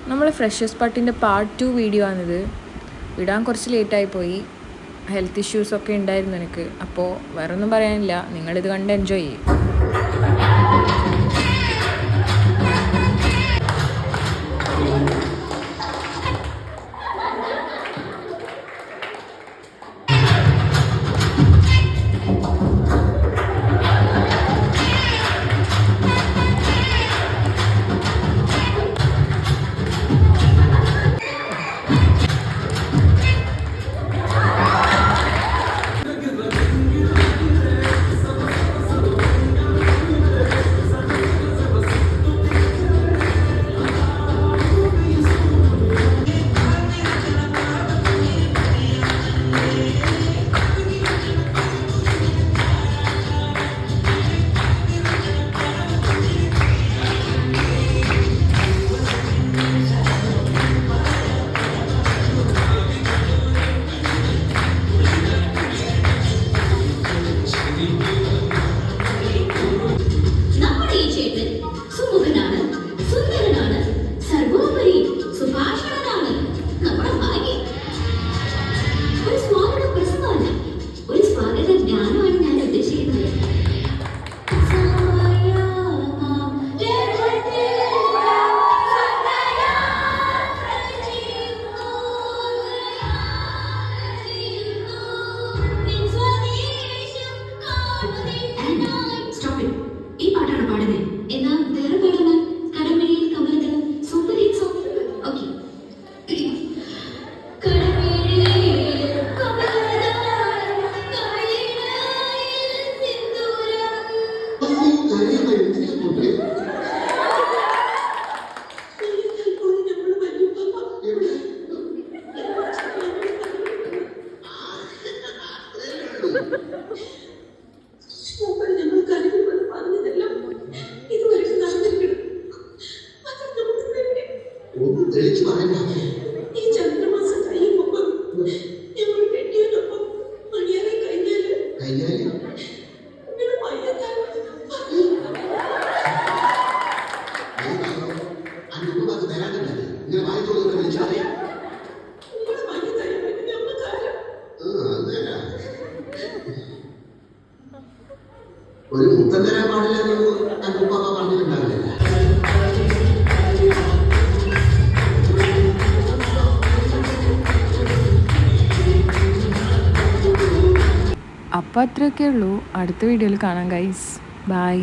നമ്മൾ freshers പാർട്ടിൻ്റെ part 2 video ആണിത്. ഇടാൻ കുറച്ച് ലേറ്റായി പോയി. ഹെൽത്ത് ഇഷ്യൂസൊക്കെ ഉണ്ടായിരുന്നു എനിക്ക്. അപ്പോൾ വേറെ ഒന്നും പറയാനില്ല, നിങ്ങളിത് കണ്ട് എൻജോയ് ചെയ്യും. ഒരു മുത്തം തരാൻ പാടില്ല പറഞ്ഞിട്ടുണ്ടാവില്ല. അപ്പോൾ അത്രയൊക്കെ ഉള്ളൂ. അടുത്ത വീഡിയോയിൽ കാണാം ഗൈസ്. ബൈ.